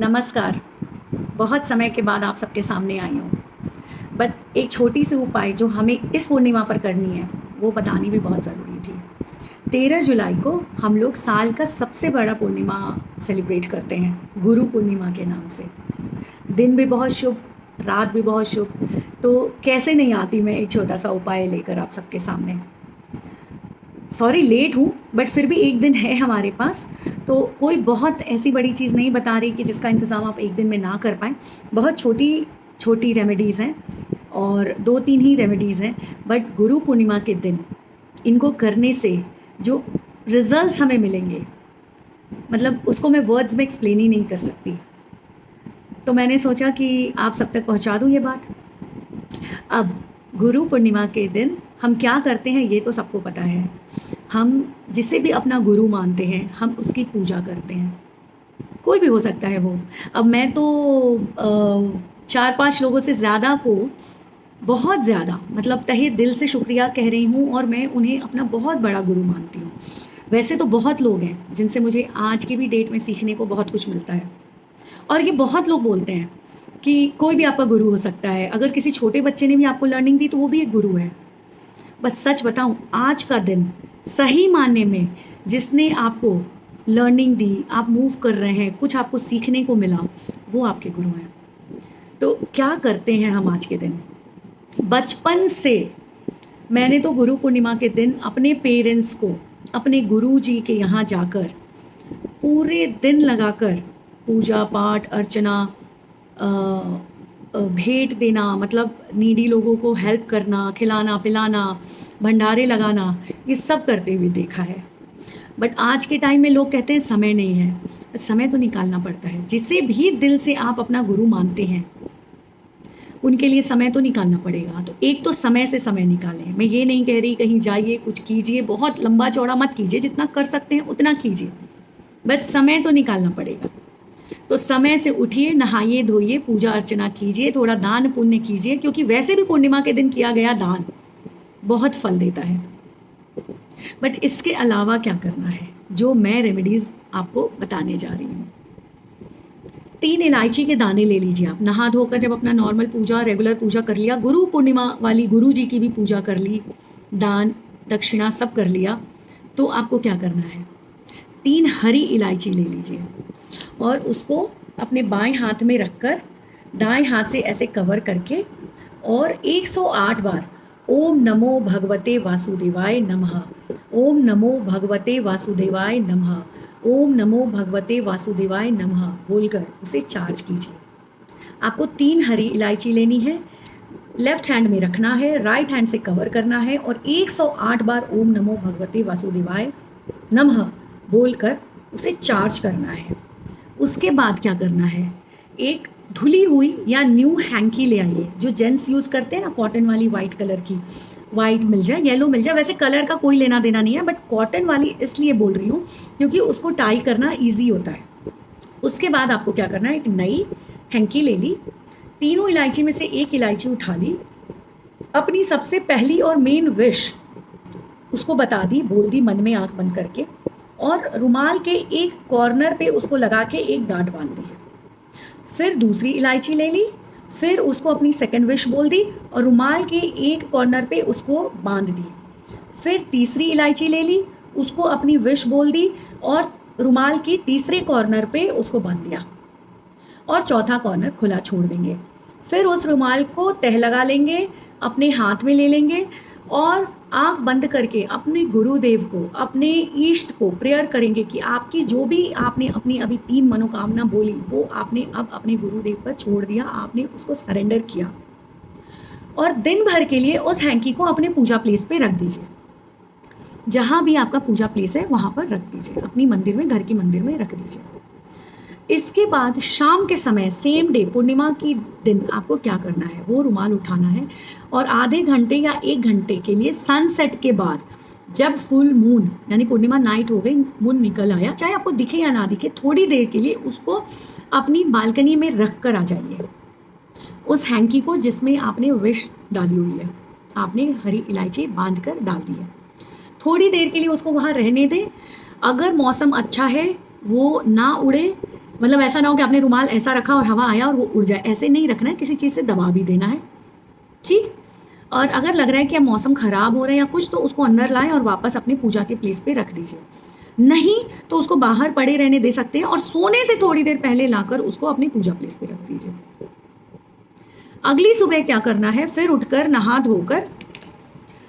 नमस्कार। बहुत समय के बाद आप सबके सामने आई हूँ। बट एक छोटी सी उपाय जो हमें इस पूर्णिमा पर करनी है, वो बतानी भी बहुत ज़रूरी थी। 13 जुलाई को हम लोग साल का सबसे बड़ा पूर्णिमा सेलिब्रेट करते हैं, गुरु पूर्णिमा के नाम से। दिन भी बहुत शुभ, रात भी बहुत शुभ। तो कैसे नहीं आती मैं एक छोटा-सा उपाय लेकर आप सबके सामने। सॉरी लेट हूँ, बट फिर भी 1 दिन है हमारे पास, तो कोई बहुत ऐसी बड़ी चीज़ नहीं बता रही कि जिसका इंतज़ाम आप 1 दिन में ना कर पाएँ। बहुत छोटी-छोटी रेमेडीज़ हैं और 2-3 ही रेमेडीज़ हैं, बट गुरु पूर्णिमा के दिन इनको करने से जो रिज़ल्ट्स हमें मिलेंगे, मतलब उसको मैं वर्ड्स में एक्सप्लेन ही नहीं कर सकती। तो मैंने सोचा कि आप सब तक पहुँचा दूँ ये बात। अब गुरु पूर्णिमा के दिन हम क्या करते हैं ये तो सबको पता है। हम जिसे भी अपना गुरु मानते हैं, हम उसकी पूजा करते हैं। कोई भी हो सकता है वो। अब मैं तो 4-5 लोगों से ज़्यादा को बहुत ज़्यादा मतलब तहे दिल से शुक्रिया कह रही हूँ और मैं उन्हें अपना बहुत बड़ा गुरु मानती हूँ। वैसे तो बहुत लोग हैं जिनसे मुझे आज की भी डेट में सीखने को बहुत कुछ मिलता है। और ये बहुत लोग बोलते हैं कि कोई भी आपका गुरु हो सकता है। अगर किसी छोटे बच्चे ने भी आपको लर्निंग दी तो वो भी एक गुरु है। बस सच बताऊँ, आज का दिन सही मायने में जिसने आपको लर्निंग दी, आप मूव कर रहे हैं, कुछ आपको सीखने को मिला, वो आपके गुरु हैं। तो क्या करते हैं हम आज के दिन? बचपन से मैंने तो गुरु पूर्णिमा के दिन अपने पेरेंट्स को, अपने गुरुजी के यहाँ जाकर पूरे दिन लगाकर पूजा पाठ, अर्चना, भेंट देना, मतलब नीडी लोगों को हेल्प करना, खिलाना पिलाना, भंडारे लगाना, ये सब करते हुए देखा है। बट आज के टाइम में लोग कहते हैं समय नहीं है। समय तो निकालना पड़ता है। जिसे भी दिल से आप अपना गुरु मानते हैं, उनके लिए समय तो निकालना पड़ेगा। तो एक तो समय से समय निकालें। मैं ये नहीं कह रही कहीं जाइए, कुछ कीजिए, बहुत लंबा चौड़ा मत कीजिए, जितना कर सकते हैं उतना कीजिए, बट समय तो निकालना पड़ेगा। तो समय से उठिए, नहाइए धोइए, पूजा अर्चना कीजिए, थोड़ा दान पुण्य कीजिए, क्योंकि वैसे भी पूर्णिमा के दिन किया गया दान बहुत फल देता है। बट इसके अलावा क्या करना है, जो मैं रेमेडीज़ आपको बताने जा रही हूँ। 3 इलायची के दाने ले लीजिए आप। नहा धोकर जब अपना नॉर्मल पूजा, रेगुलर पूजा कर लिया, गुरु पूर्णिमा वाली गुरु जी की भी पूजा कर ली, दान दक्षिणा सब कर लिया, तो आपको क्या करना है, 3 हरी इलायची ले लीजिए और उसको अपने बाएं हाथ में रखकर दाएं हाथ से ऐसे कवर करके और 108 बार ओम नमो भगवते वासुदेवाय नमः, ओम नमो भगवते वासुदेवाय नमः, ओम नमो भगवते वासुदेवाय नमः बोलकर उसे चार्ज कीजिए। आपको 3 हरी इलायची लेनी है, लेफ्ट हैंड में रखना है, राइट हैंड से कवर करना है और 108 बार ओम नमो भगवते वासुदेवाय नमः बोलकर उसे चार्ज करना है। उसके बाद क्या करना है, एक धुली हुई या न्यू हैंकी ले आइए, जो जेंट्स यूज़ करते हैं ना, कॉटन वाली वाइट कलर की। वाइट मिल जाए, येलो मिल जाए, वैसे कलर का कोई लेना देना नहीं है, बट कॉटन वाली इसलिए बोल रही हूँ क्योंकि उसको टाई करना ईजी होता है। उसके बाद आपको क्या करना है, एक नई हैंकी ले ली, तीनों इलायची में से एक इलायची उठा ली, अपनी सबसे पहली और मेन विश उसको बता दी, बोल दी मन में आंख बंद करके, और रुमाल के एक कॉर्नर पे उसको लगा के एक गांठ बांध दी। फिर दूसरी इलायची ले ली, फिर उसको अपनी सेकंड विश बोल दी और रुमाल के एक कॉर्नर पे उसको बांध दी। फिर तीसरी इलायची ले ली, उसको अपनी विश बोल दी और रुमाल की तीसरे कॉर्नर पे उसको बांध दिया और चौथा कॉर्नर खुला छोड़ देंगे। फिर उस रुमाल को तह लगा लेंगे, अपने हाथ में ले लेंगे और आंख बंद करके अपने गुरुदेव को, अपने इष्ट को प्रेयर करेंगे कि आपकी जो भी आपने अपनी अभी 3 मनोकामना बोली, वो आपने अब अपने गुरुदेव पर छोड़ दिया, आपने उसको सरेंडर किया। और दिन भर के लिए उस हैंकी को अपने पूजा प्लेस पे रख दीजिए। जहाँ भी आपका पूजा प्लेस है वहाँ पर रख दीजिए, अपनी मंदिर में, घर की मंदिर में रख दीजिए। इसके बाद शाम के समय, सेम डे पूर्णिमा की दिन, आपको क्या करना है, वो रुमाल उठाना है और आधे घंटे या 1 घंटे के लिए सनसेट के बाद, जब फुल मून यानी पूर्णिमा नाइट हो गई, मून निकल आया, चाहे आपको दिखे या ना दिखे, थोड़ी देर के लिए उसको अपनी बालकनी में रख कर आ जाइए। उस हैंकी को जिसमें आपने विश डाली हुई है, आपने हरी इलायची बांध कर डाल दी है, थोड़ी देर के लिए उसको वहाँ रहने दें। अगर मौसम अच्छा है, वो ना उड़े, मतलब ऐसा ना हो कि आपने रुमाल ऐसा रखा और हवा आया और वो उड़ जाए, ऐसे नहीं रखना है, किसी चीज़ से दबा भी देना है, ठीक। और अगर लग रहा है कि अब मौसम ख़राब हो रहा है या कुछ, तो उसको अंदर लाएं और वापस अपनी पूजा के प्लेस पे रख दीजिए। नहीं तो उसको बाहर पड़े रहने दे सकते हैं और सोने से थोड़ी देर पहले लाकर उसको अपनी पूजा प्लेस पे रख दीजिए। अगली सुबह क्या करना है, फिर उठकर नहा धोकर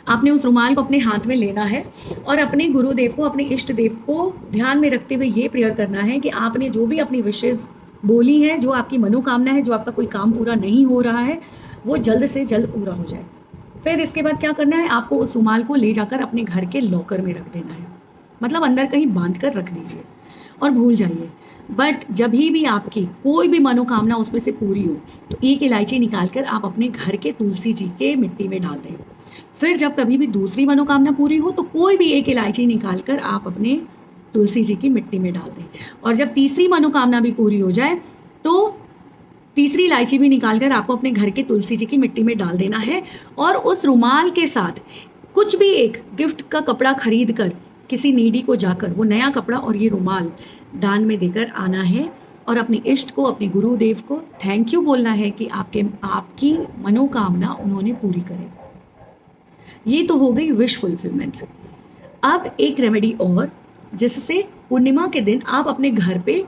आपने उस रुमाल को अपने हाथ में लेना है और अपने गुरुदेव को, अपने इष्ट देव को ध्यान में रखते हुए ये प्रेयर करना है कि आपने जो भी अपनी विशेष बोली हैं, जो आपकी मनोकामना है, जो आपका कोई काम पूरा नहीं हो रहा है, वो जल्द से जल्द पूरा हो जाए। फिर इसके बाद क्या करना है, आपको उस रुमाल को ले जाकर अपने घर के लॉकर में रख देना है, मतलब अंदर कहीं बांध कर रख दीजिए और भूल जाइए। बट जब भी आपकी कोई भी मनोकामना उसमें से पूरी हो, तो एक इलायची निकालकर आप अपने घर के तुलसी जी के मिट्टी में डाल दें। फिर जब कभी भी दूसरी मनोकामना पूरी हो, तो कोई भी एक इलायची निकालकर आप अपने तुलसी जी की मिट्टी में डाल दें। और जब तीसरी मनोकामना भी पूरी हो जाए, तो तीसरी इलायची भी निकालकर आपको अपने घर के तुलसी जी की मिट्टी में डाल देना है। और उस रुमाल के साथ कुछ भी एक गिफ्ट का कपड़ा खरीद कर किसी नीडी को जाकर वो नया कपड़ा और ये रुमाल दान में देकर आना है और अपने इष्ट को, अपने गुरुदेव को थैंक यू बोलना है कि आपकी मनोकामना उन्होंने पूरी करे। ये तो हो गई विश फुलफिलमेंट। अब एक रेमेडी और, जिससे पूर्णिमा के दिन आप अपने घर पे,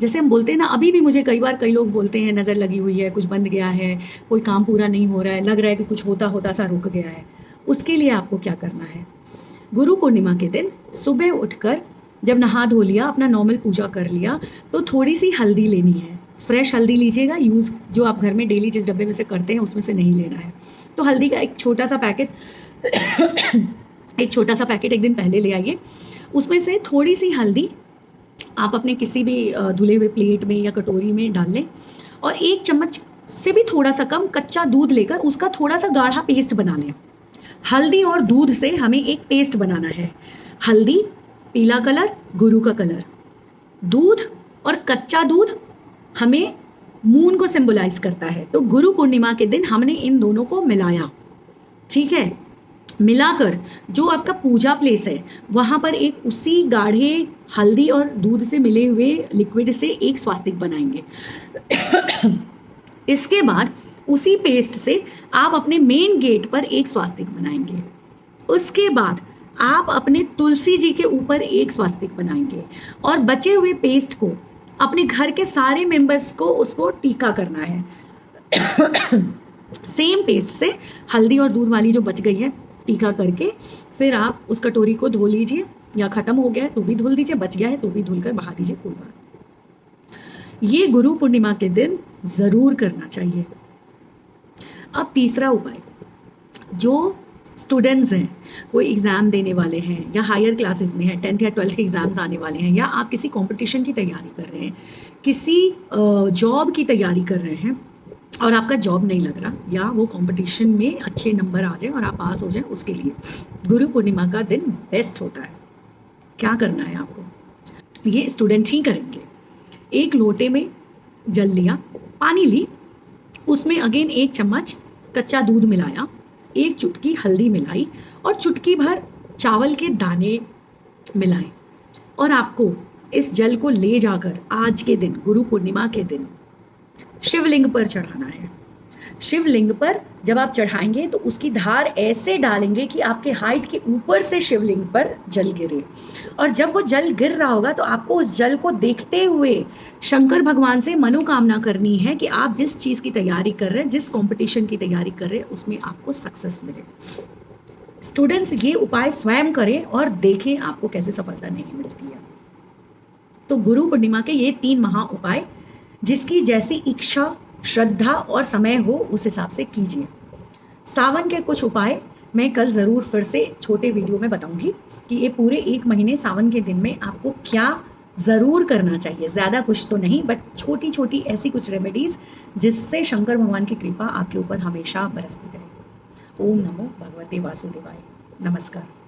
जैसे हम बोलते हैं ना, अभी भी मुझे कई बार कई लोग बोलते हैं नज़र लगी हुई है, कुछ बंद गया है, कोई काम पूरा नहीं हो रहा है, लग रहा है कि कुछ होता होता सा रुक गया है। उसके लिए आपको क्या करना है, गुरु पूर्णिमा के दिन सुबह उठकर जब नहा धो लिया, अपना नॉर्मल पूजा कर लिया, तो थोड़ी सी हल्दी लेनी है। फ्रेश हल्दी लीजिएगा, यूज़ जो आप घर में डेली जिस डब्बे में से करते हैं उसमें से नहीं लेना है। तो हल्दी का एक छोटा सा पैकेट एक दिन पहले ले आइए। उसमें से थोड़ी सी हल्दी आप अपने किसी भी धुले हुए प्लेट में या कटोरी में डाल लें और 1 चम्मच से भी थोड़ा सा कम कच्चा दूध लेकर उसका थोड़ा सा गाढ़ा पेस्ट बना लें। हल्दी और दूध से हमें एक पेस्ट बनाना है। हल्दी पीला कलर, गुरु का कलर, दूध और कच्चा दूध हमें मून को सिंबलाइज करता है। तो गुरु पूर्णिमा के दिन हमने इन दोनों को मिलाया, ठीक है। मिलाकर जो आपका पूजा प्लेस है वहाँ पर एक उसी गाढ़े हल्दी और दूध से मिले हुए लिक्विड से एक स्वास्तिक बनाएंगे। इसके बाद उसी पेस्ट से आप अपने मेन गेट पर एक स्वास्तिक बनाएंगे। उसके बाद आप अपने तुलसी जी के ऊपर एक स्वास्तिक बनाएंगे और बचे हुए पेस्ट को अपने घर के सारे मेंबर्स को उसको टीका करना है। सेम पेस्ट से हल्दी और दूध वाली जो बच गई है टीका करके फिर आप उस कटोरी को धो लीजिए, या ख़त्म हो गया है तो भी धुल दीजिए, बच गया है तो भी धुल कर बहा दीजिए, कोई बात। ये गुरु पूर्णिमा के दिन ज़रूर करना चाहिए। अब तीसरा उपाय, जो स्टूडेंट्स हैं, कोई एग्ज़ाम देने वाले हैं या हायर क्लासेस में हैं, 10th या 12th के एग्ज़ाम्स आने वाले हैं, या आप किसी कंपटीशन की तैयारी कर रहे हैं, किसी जॉब की तैयारी कर रहे हैं और आपका जॉब नहीं लग रहा, या वो कंपटीशन में अच्छे नंबर आ जाए और आप पास हो जाए, उसके लिए गुरु पूर्णिमा का दिन बेस्ट होता है। क्या करना है आपको, ये स्टूडेंट ही करेंगे। एक लोटे में जल लिया, पानी ली, उसमें अगेन 1 चम्मच कच्चा दूध मिलाया, 1 चुटकी हल्दी मिलाई और चुटकी भर चावल के दाने मिलाए और आपको इस जल को ले जाकर आज के दिन, गुरु पूर्णिमा के दिन, शिवलिंग पर चढ़ाना है। शिवलिंग पर जब आप चढ़ाएंगे तो उसकी धार ऐसे डालेंगे कि आपके हाइट के ऊपर से शिवलिंग पर जल गिरे, और जब वो जल गिर रहा होगा तो आपको उस जल को देखते हुए शंकर भगवान से मनोकामना करनी है कि आप जिस चीज़ की तैयारी कर रहे हैं, जिस कंपटीशन की तैयारी कर रहे हैं, उसमें आपको सक्सेस मिले। स्टूडेंट्स ये उपाय स्वयं करें और देखें आपको कैसे सफलता नहीं मिलती है। तो गुरु पूर्णिमा के ये 3 महा उपाय, जिसकी जैसी इच्छा, श्रद्धा और समय हो उस हिसाब से कीजिए। सावन के कुछ उपाय मैं कल ज़रूर फिर से छोटे वीडियो में बताऊंगी कि ये पूरे 1 महीने सावन के दिन में आपको क्या ज़रूर करना चाहिए। ज़्यादा कुछ तो नहीं, बट छोटी छोटी ऐसी कुछ रेमेडीज़ जिससे शंकर भगवान की कृपा आपके ऊपर हमेशा बरसती रहे। ओम नमो भगवते वासुदेवाय। नमस्कार।